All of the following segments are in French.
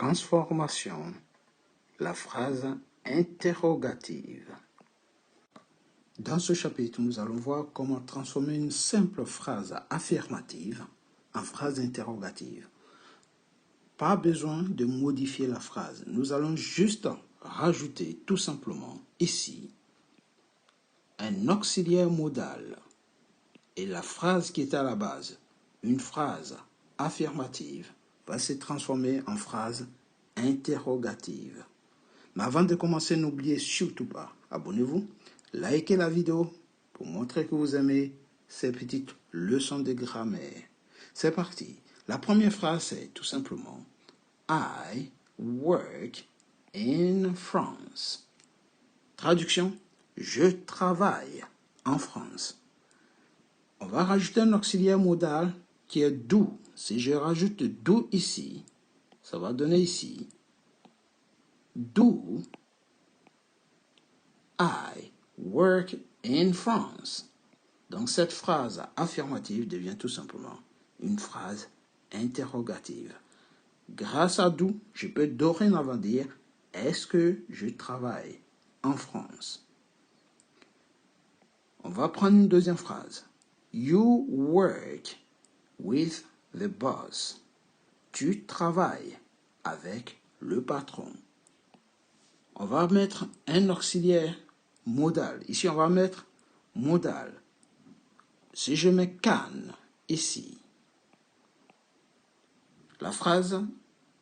Transformation. La phrase interrogative. Dans ce chapitre, nous allons voir comment transformer une simple phrase affirmative en phrase interrogative. Pas besoin de modifier la phrase. Nous allons juste rajouter tout simplement ici un auxiliaire modal. Et la phrase qui est à la base, une phrase affirmative, va se transformer en phrase interrogative. Mais avant de commencer, n'oubliez surtout pas, abonnez-vous, likez la vidéo pour montrer que vous aimez ces petites leçons de grammaire. C'est parti. La première phrase, c'est tout simplement I work in France. Traduction, je travaille en France. On va rajouter un auxiliaire modal qui est do. Si je rajoute do ici, ça va donner ici do I work in France. Donc cette phrase affirmative devient tout simplement une phrase interrogative. Grâce à do, je peux dorénavant dire est-ce que je travaille en France? On va prendre une deuxième phrase. You work with the boss. Tu travailles avec le patron. On va mettre un auxiliaire modal. Ici, on va mettre modal. Si je mets can ici, la phrase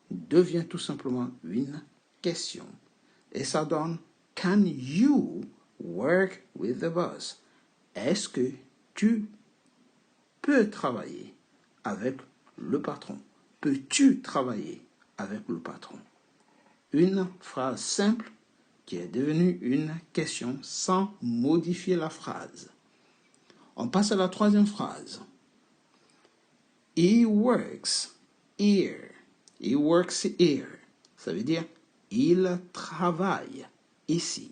devient tout simplement une question. Et ça donne can you work with the boss? Est-ce que tu peux travailler avec le patron? Peux-tu travailler avec le patron? Une phrase simple qui est devenue une question sans modifier la phrase. On passe à la troisième phrase. He works here. He works here. Ça veut dire il travaille ici.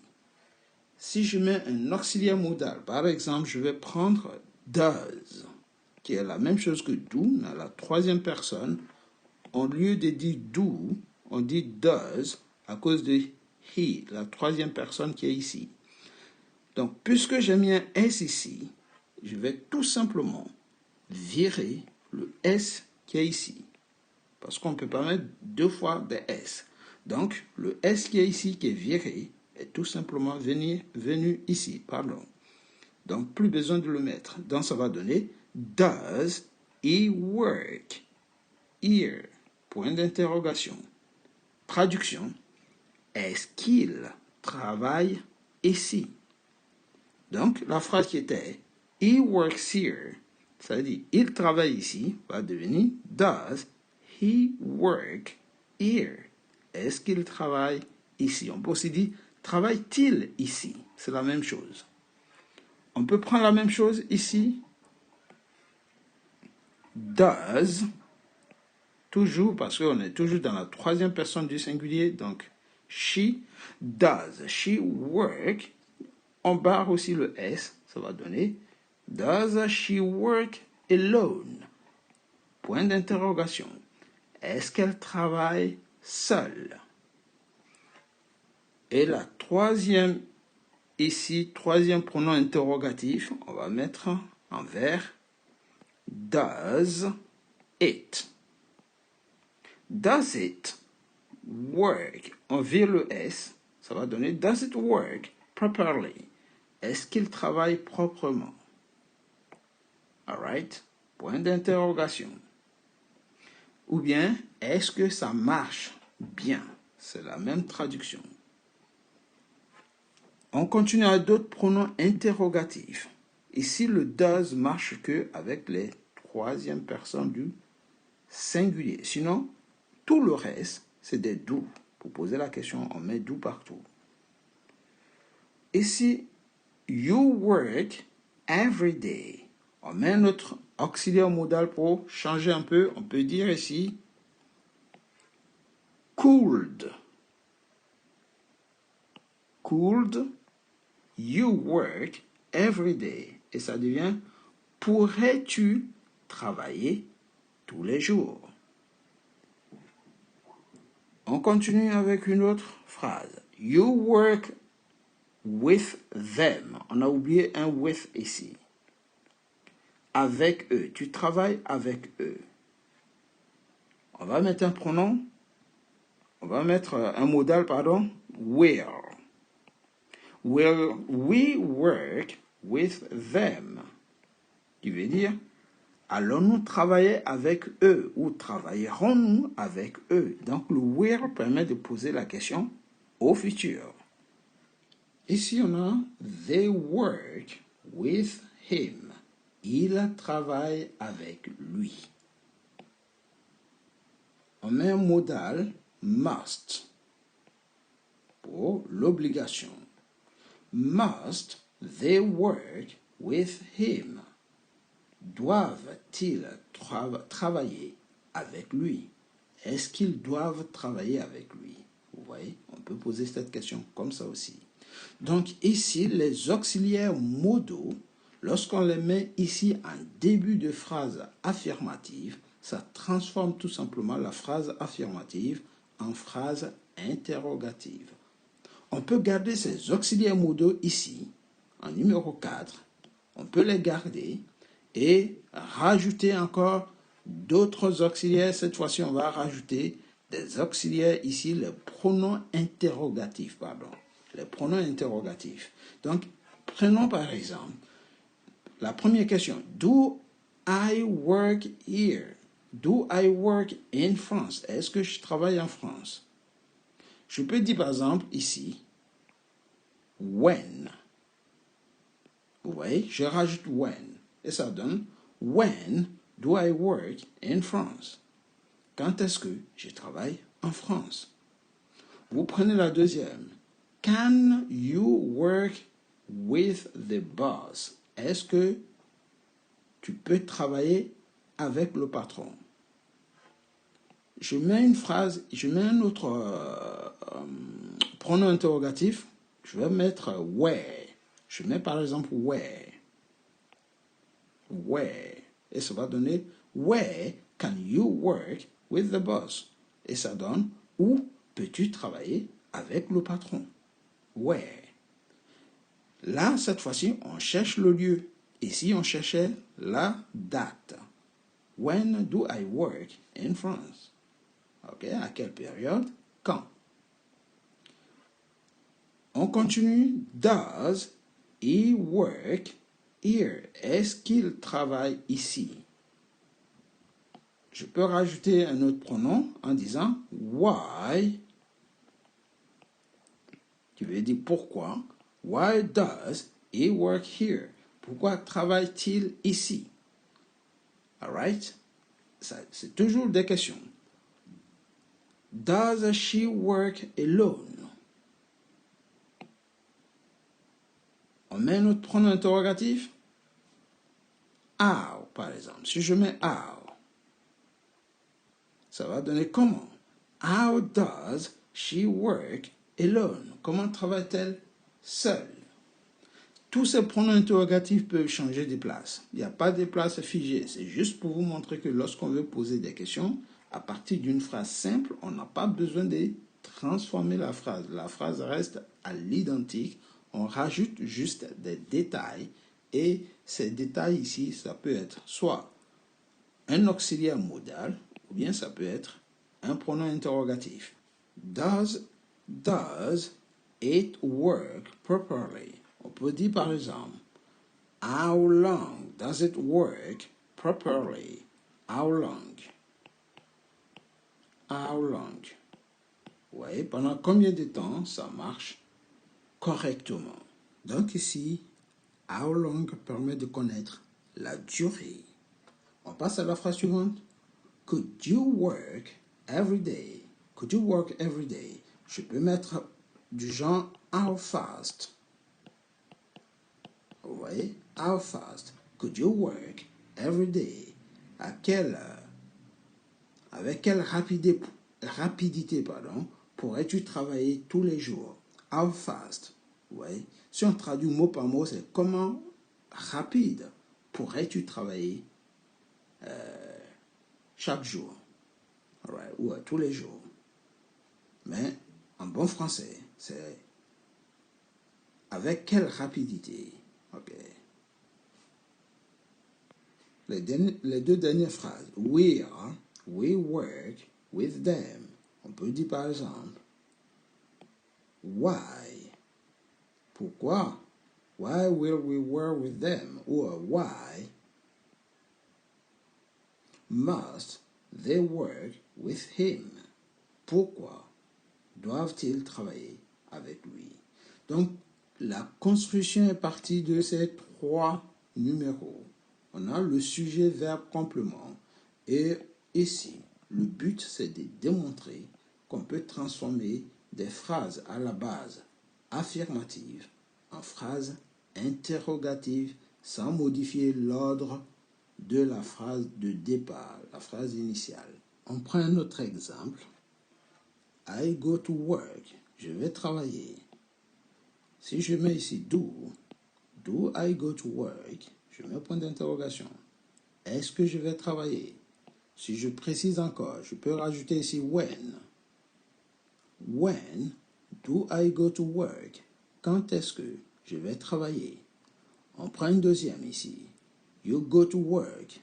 Si je mets un auxiliaire modal, par exemple, je vais prendre does, qui est la même chose que do, mais la troisième personne. Au lieu de dire do, on dit does à cause de he, la troisième personne qui est ici. Donc, puisque j'ai mis un S ici, je vais tout simplement virer le S qui est ici. Parce qu'on ne peut pas mettre deux fois des S. Donc, le S qui est ici, qui est viré, est tout simplement venu ici. Pardon. Donc, plus besoin de le mettre. Donc, ça va donner does he work here? Point d'interrogation. Traduction. Est-ce qu'il travaille ici? Donc, la phrase qui était he works here, ça veut dire il travaille ici, va devenir does he work here? Est-ce qu'il travaille ici? On peut aussi dire travaille-t-il ici? C'est la même chose. On peut prendre la même chose ici. Does, toujours parce qu'on est toujours dans la troisième personne du singulier, donc she does, she work. On barre aussi le S, ça va donner does she work alone? Point d'interrogation. Est-ce qu'elle travaille seule? Et la troisième, ici, troisième pronom interrogatif, on va mettre en vert does it. Does it work? On vire le S, ça va donner does it work properly? Est-ce qu'il travaille proprement? Alright? Point d'interrogation. Ou bien, est-ce que ça marche bien? C'est la même traduction. On continue à d'autres pronoms interrogatifs. Ici, le does marche que avec les troisième personnes du singulier. Sinon, tout le reste, c'est des do. Pour poser la question, on met do partout. Ici, you work every day. On met notre auxiliaire modal pour changer un peu. On peut dire ici could. Could you work every day? Et ça devient pourrais-tu travailler tous les jours? On continue avec une autre phrase. You work with them. On a oublié un with ici. Avec eux. Tu travailles avec eux. On va mettre un pronom. On va mettre un modal, pardon. Will. Will we work with them? Qui veut dire, allons-nous travailler avec eux ou travaillerons-nous avec eux? Donc, le will permet de poser la question au futur. Ici, on a they work with him. Il travaille avec lui. On met un modal must pour l'obligation. Must they work with him? Doivent-ils travailler avec lui? Est-ce qu'ils doivent travailler avec lui? Vous voyez, on peut poser cette question comme ça aussi. Donc ici, les auxiliaires modaux, lorsqu'on les met ici en début de phrase affirmative, ça transforme tout simplement la phrase affirmative en phrase interrogative. On peut garder ces auxiliaires modaux ici, en numéro 4. On peut les garder et rajouter encore d'autres auxiliaires. Cette fois-ci, on va rajouter des auxiliaires ici, les pronoms interrogatifs, pardon. Les pronoms interrogatifs. Donc, prenons par exemple la première question. Do I work here? Do I work in France? Est-ce que je travaille en France? Je peux dire par exemple ici, when. Vous voyez, je rajoute when. Et ça donne, when do I work in France? Quand est-ce que je travaille en France? Vous prenez la deuxième. Can you work with the boss? Est-ce que tu peux travailler avec le patron? Je mets une phrase, je mets un autre pronom interrogatif. Je vais mettre where. Je mets par exemple where. Where. Et ça va donner where can you work with the boss? Et ça donne où peux-tu travailler avec le patron? Where. Là, cette fois-ci, on cherche le lieu. Ici, on cherchait la date. When do I work in France? Ok, à quelle période? Quand? On continue. Does he work here? Est-ce qu'il travaille ici? Je peux rajouter un autre pronom en disant why. Tu veux dire pourquoi? Why does he work here? Pourquoi travaille-t-il ici? Alright? C'est toujours des questions. Does she work alone? On met un autre pronom interrogatif. How, par exemple. Si je mets how, ça va donner comment? How does she work alone? Comment travaille-t-elle seule? Tous ces pronoms interrogatifs peuvent changer de place. Il n'y a pas de place figée. C'est juste pour vous montrer que lorsqu'on veut poser des questions, à partir d'une phrase simple, on n'a pas besoin de transformer la phrase. La phrase reste à l'identique. On rajoute juste des détails. Et ces détails ici, ça peut être soit un auxiliaire modal, ou bien ça peut être un pronom interrogatif. Does it work properly? On peut dire par exemple, how long does it work properly? How long? How long? Vous voyez, pendant combien de temps ça marche correctement? Donc ici, how long permet de connaître la durée. On passe à la phrase suivante. Could you work every day? Could you work every day? Je peux mettre du genre how fast. Vous voyez? How fast could you work every day? À quelle heure? Avec quelle rapidité, pourrais-tu travailler tous les jours? How fast? Vous voyez? Si on traduit mot par mot, c'est comment rapide pourrais-tu travailler chaque jour? Alright, ou tous les jours. Mais en bon français, c'est avec quelle rapidité? Ok. Les deux dernières phrases. We work with them. On peut dire par exemple, why? Pourquoi? Why will we work with them? Ou why must they work with him? Pourquoi doivent-ils travailler avec lui? Donc, la construction est partie de ces trois numéros. On a le sujet, verbe, complément. Et ici, le but, c'est de démontrer qu'on peut transformer des phrases à la base affirmatives en phrases interrogatives sans modifier l'ordre de la phrase de départ, la phrase initiale. On prend un autre exemple. I go to work. Je vais travailler. Si je mets ici do I go to work? Je mets un point d'interrogation. Est-ce que je vais travailler? Si je précise encore, je peux rajouter ici when. When do I go to work? Quand est-ce que je vais travailler? On prend une deuxième ici. You go to work.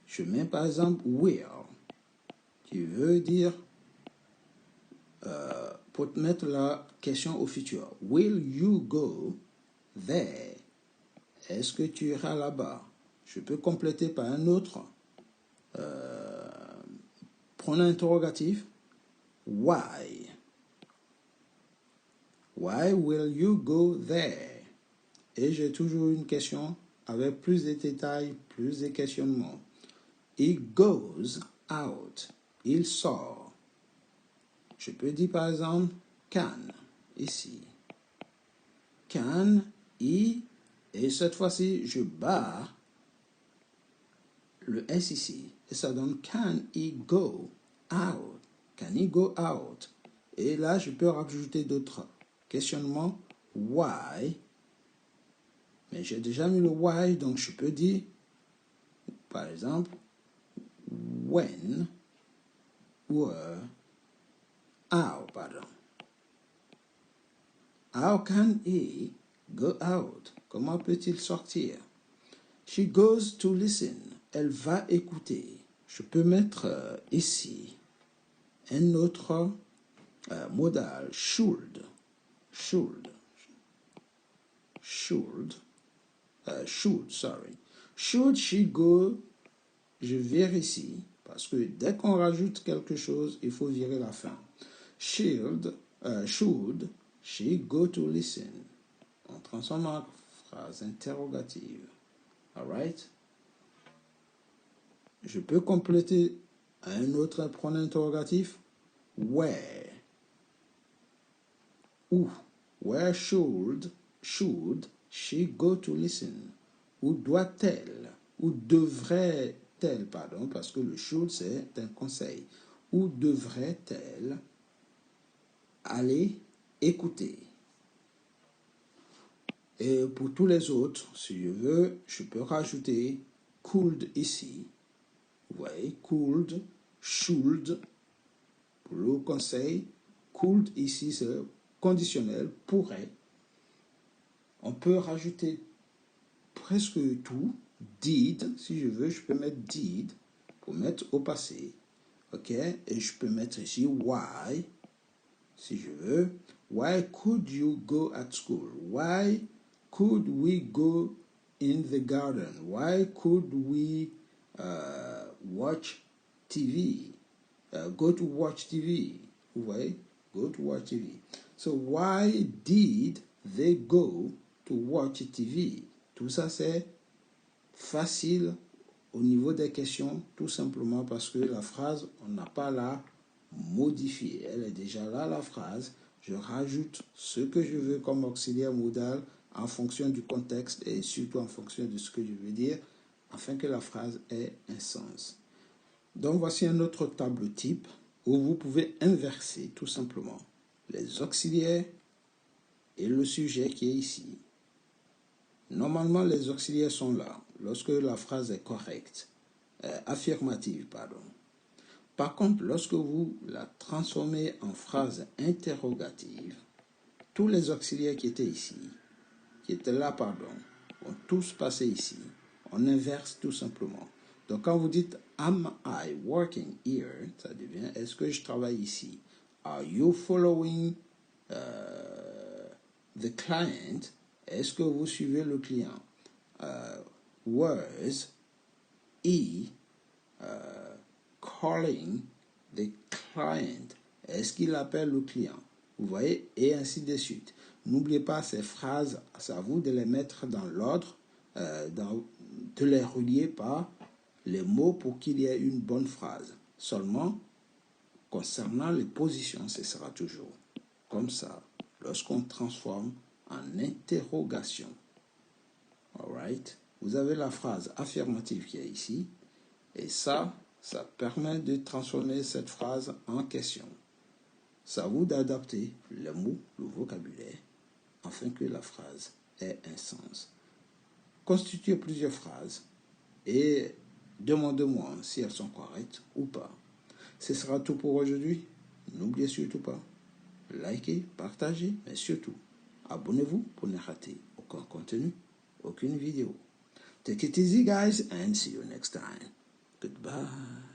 Je mets par exemple will, qui veut dire pour mettre la question au futur. Will you go there? Est-ce que tu iras là-bas? Je peux compléter par un autre pronom interrogatif. Why? Why will you go there? Et j'ai toujours une question avec plus de détails, plus de questionnements. He goes out. Il sort. Je peux dire par exemple can, ici. Can he, et cette fois-ci, je barre le S ici. Et ça donne can he go out. Can he go out? Et là, je peux rajouter d'autres questionnements. Why? Mais j'ai déjà mis le why, donc je peux dire, par exemple, when ou how, pardon. How can he go out? Comment peut-il sortir? She goes to listen. Elle va écouter. Je peux mettre ici un autre modal, should. Should, sorry. Should she go? Je vérifie, parce que dès qu'on rajoute quelque chose, il faut virer la fin. Should she go to listen? On transforme en phrase interrogative. Alright? Je peux compléter un autre pronom interrogatif. Where? Où? Where should she go to listen? Où doit-elle? Où devrait-elle, pardon, parce que le should c'est un conseil. Où devrait-elle aller écouter? Et pour tous les autres, si je veux, je peux rajouter could ici. Vous voyez, could, should, pour le conseil. Could ici, c'est conditionnel, pourrait. On peut rajouter presque tout. Did, si je veux, je peux mettre did pour mettre au passé. Ok, et je peux mettre ici why, si je veux. Why could you go at school? Why could we go in the garden? Why could we watch TV? Go to watch TV. Vous voyez? Go to watch TV. So why did they go to watch TV? Tout ça, c'est facile au niveau des questions, tout simplement parce que la phrase, on n'a pas à la modifier. Elle est déjà là, la phrase. Je rajoute ce que je veux comme auxiliaire modal en fonction du contexte et surtout en fonction de ce que je veux dire, afin que la phrase ait un sens. Donc, voici un autre tableau type où vous pouvez inverser tout simplement les auxiliaires et le sujet qui est ici. Normalement, les auxiliaires sont là lorsque la phrase est correcte, affirmative, pardon. Par contre, lorsque vous la transformez en phrase interrogative, tous les auxiliaires qui étaient ici, qui étaient là, pardon, vont tous passer ici. On inverse tout simplement. Donc, quand vous dites « Am I working here ?» ça devient « Est-ce que je travaille ici ?» « Are you following the client ?» Est-ce que vous suivez le client? Was he calling the client? Est-ce qu'il appelle le client? Vous voyez, et ainsi de suite. N'oubliez pas ces phrases, c'est à vous de les mettre dans l'ordre, de les relier par les mots pour qu'il y ait une bonne phrase. Seulement, concernant les positions, ce sera toujours comme ça, lorsqu'on transforme en interrogation. Alright? Vous avez la phrase affirmative qui est ici, et ça permet de transformer cette phrase en question. C'est à vous d'adapter les mots, le vocabulaire, afin que la phrase ait un sens. Constituez plusieurs phrases et demandez-moi si elles sont correctes ou pas. Ce sera tout pour aujourd'hui. N'oubliez surtout pas, likez, partagez, mais surtout, abonnez-vous pour ne rater aucun contenu, aucune vidéo. Take it easy, guys, and see you next time. Goodbye.